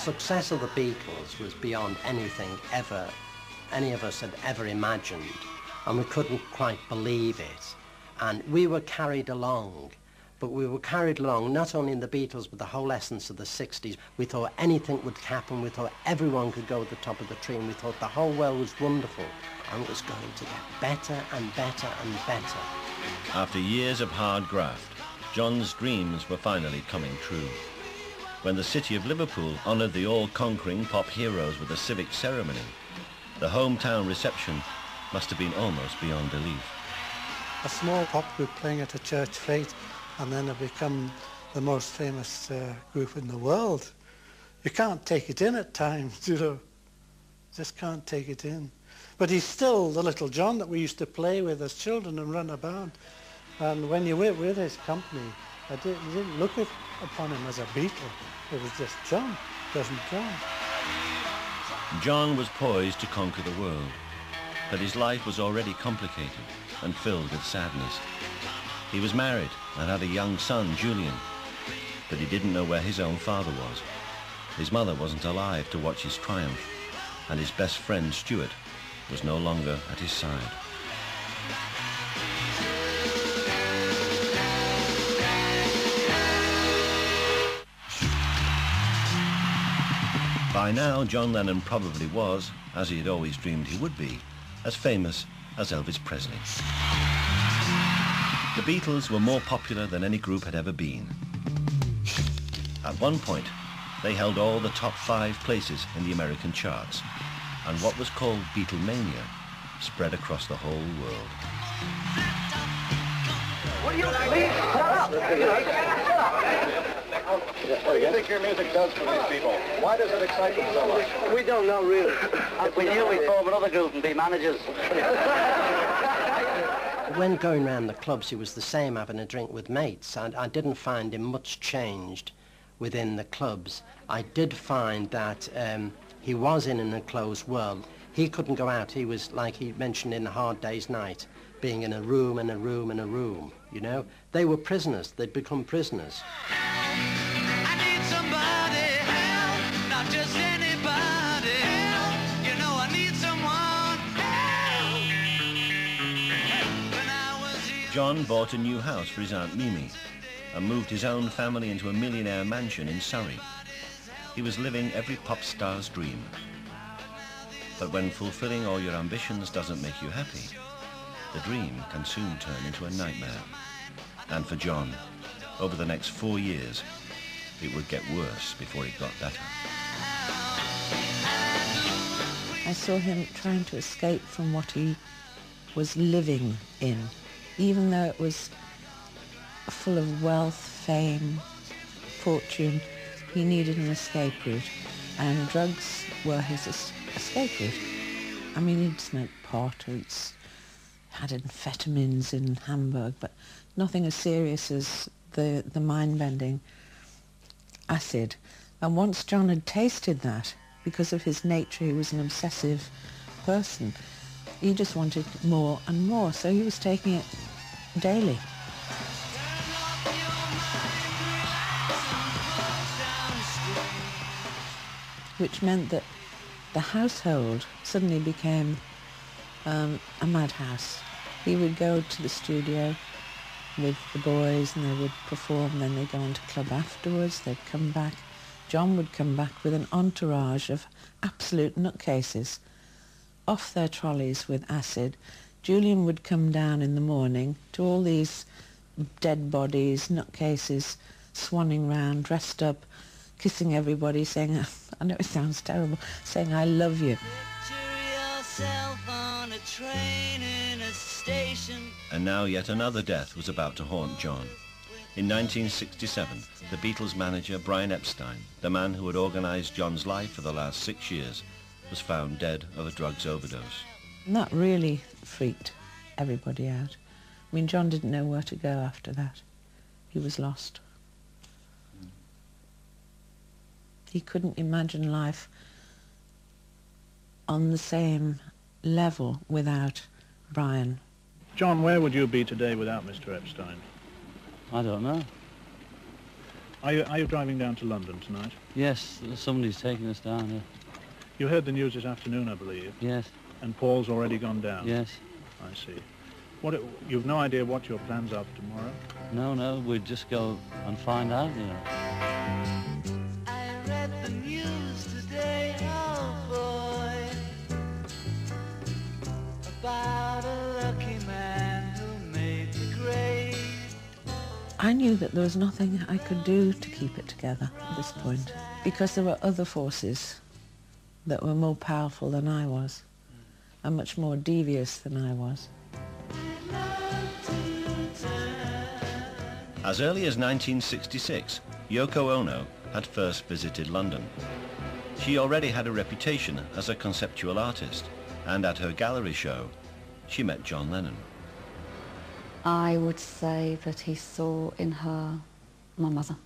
success of the Beatles was beyond anything any of us had ever imagined, and we couldn't quite believe it. And we were carried along, but we were carried along not only in the Beatles, but the whole essence of the 60s. We thought anything would happen. We thought everyone could go to the top of the tree, and we thought the whole world was wonderful, and it was going to get better and better and better. After years of hard graft, John's dreams were finally coming true. When the city of Liverpool honoured the all-conquering pop heroes with a civic ceremony, the hometown reception must have been almost beyond belief. A small pop group playing at a church fete, and then have become the most famous group in the world. You can't take it in at times, you know. Just can't take it in. But he's still the little John that we used to play with as children and run about. And when you were with his company, you didn't look upon him as a Beatle. It was just John, cousin John. John was poised to conquer the world, but his life was already complicated and filled with sadness. He was married and had a young son, Julian, but he didn't know where his own father was. His mother wasn't alive to watch his triumph, and his best friend, Stuart, was no longer at his side. By now, John Lennon probably was, as he had always dreamed he would be, as famous as Elvis Presley. The Beatles were more popular than any group had ever been. At one point, they held all the top 5 places in the American charts, and what was called Beatlemania spread across the whole world. Will you please shut up? What do you think your music does for these people? Why does it excite them so much? We don't know, really. If we knew, we'd form another group and be managers. When going around the clubs, he was the same, having a drink with mates. I didn't find him much changed within the clubs. I did find that he was in an enclosed world. He couldn't go out. He was, like he mentioned in A Hard Day's Night, being in a room, in a room, in a room, you know? They were prisoners. They'd become prisoners. I need somebody help, not just anybody help. You know I need someone help. John bought a new house for his Aunt Mimi and moved his own family into a millionaire mansion in Surrey. He was living every pop star's dream. But when fulfilling all your ambitions doesn't make you happy, the dream can soon turn into a nightmare. And for John, over the next 4 years, it would get worse before it got better. I saw him trying to escape from what he was living in, even though it was full of wealth, fame, fortune. He needed an escape route, and drugs were his escape route. I mean, he'd smoked pot, or he'd had amphetamines in Hamburg, but nothing as serious as the mind-bending acid. And once John had tasted that, because of his nature, he was an obsessive person, he just wanted more and more, so he was taking it daily. Which meant that the household suddenly became a madhouse. He would go to the studio with the boys and they would perform, then they'd go on to club afterwards, they'd come back. John would come back with an entourage of absolute nutcases off their trolleys with acid. Julian would come down in the morning to all these dead bodies, nutcases, swanning round, dressed up, kissing everybody, saying, I know it sounds terrible, saying, I love you. On a train in a station. And now yet another death was about to haunt John. In 1967, the Beatles' manager, Brian Epstein, the man who had organised John's life for the last 6 years, was found dead of a drugs overdose. And that really freaked everybody out. I mean, John didn't know where to go after that. He was lost. He couldn't imagine life on the same level without Brian. John, where would you be today without Mr. Epstein? I don't know. Are you driving down to London tonight? Yes, somebody's taking us down here. You heard the news this afternoon, I believe. Yes. And Paul's already gone down? Yes. I see. You've no idea what your plans are for tomorrow? No, we'd just go and find out, you know. I read the news today, oh boy, about a lucky man who made the grade. I knew that there was nothing I could do to keep it together at this point, because there were other forces that were more powerful than I was, and much more devious than I was. As early as 1966, Yoko Ono had first visited London. She already had a reputation as a conceptual artist, and at her gallery show, she met John Lennon. I would say that he saw in her my mother.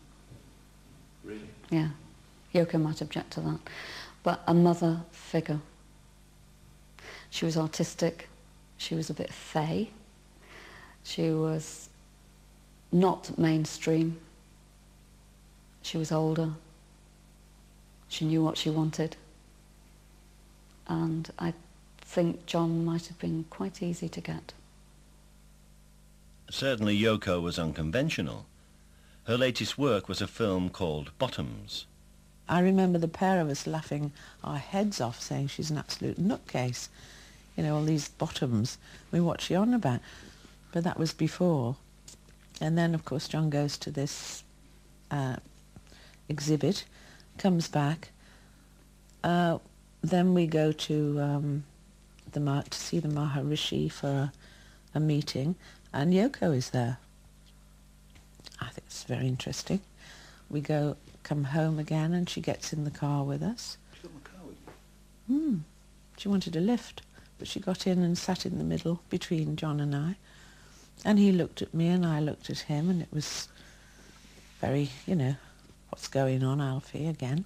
Really? Yeah. Yoko might object to that. But a mother figure. She was artistic. She was a bit fey. She was not mainstream. She was older. She knew what she wanted. And I think John might have been quite easy to get. Certainly Yoko was unconventional. Her latest work was a film called Bottoms. I remember the pair of us laughing our heads off, saying she's an absolute nutcase. You know, all these bottoms. I mean, what's she on about? But that was before. And then, of course, John goes to this exhibit, comes back. Then we go to see the Maharishi for a meeting, and Yoko is there. I think it's very interesting. We come home again, and she gets in the car with us. She got in the car with you? She wanted a lift, but she got in and sat in the middle between John and I. And he looked at me and I looked at him, and it was very, you know, what's going on, Alfie, again.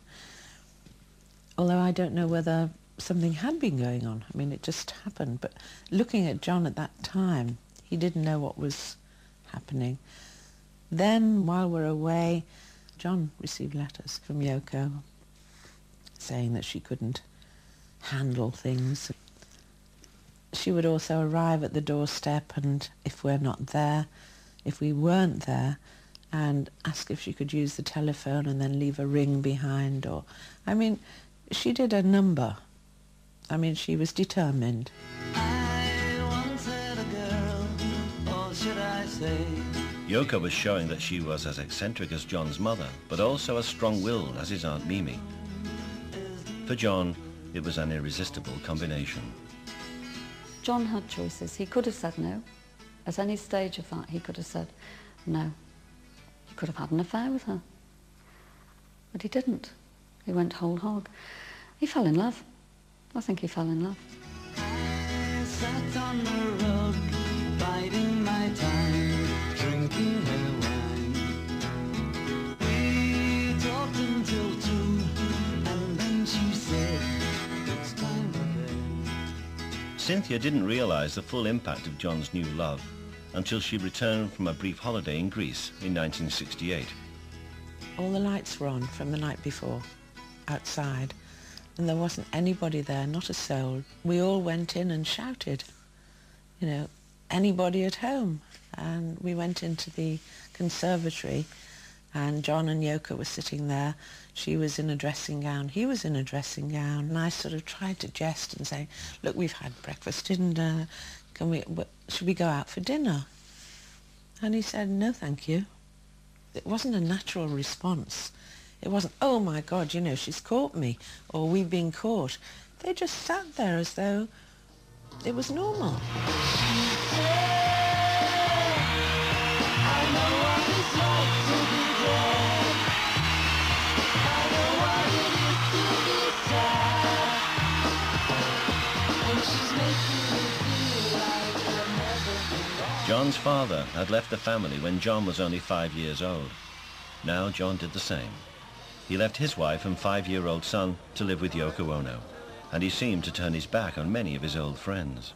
Although I don't know whether something had been going on. I mean, it just happened. But looking at John at that time, he didn't know what was happening. Then, while we're away, John received letters from Yoko saying that she couldn't handle things. She would also arrive at the doorstep, and if we're not there, if we weren't there, and ask if she could use the telephone and then leave a ring behind. Or, I mean, she did a number. I mean, she was determined. I once had a girl, or should I say? Yoko was showing that she was as eccentric as John's mother, but also as strong-willed as his Aunt Mimi. For John, it was an irresistible combination. John had choices. He could have said no. At any stage of that, he could have said no. He could have had an affair with her. But he didn't. He went whole hog. He fell in love. I think he fell in love. I sat on the road, biding my time, drinking her wine. We talked until 2, and then she said, it's time for bed. Cynthia didn't realise the full impact of John's new love until she returned from a brief holiday in Greece in 1968. All the lights were on from the night before, outside, and there wasn't anybody there, not a soul. We all went in and shouted, you know, anybody at home? And we went into the conservatory, and John and Yoko were sitting there. She was in a dressing gown, he was in a dressing gown, and I sort of tried to jest and say, look, we've had breakfast, and should we go out for dinner? And he said, no, thank you. It wasn't a natural response. It wasn't, oh my God, you know, she's caught me, or we've been caught. They just sat there as though it was normal. John's father had left the family when John was only 5 years old. Now John did the same. He left his wife and 5-year-old son to live with Yoko Ono, and he seemed to turn his back on many of his old friends.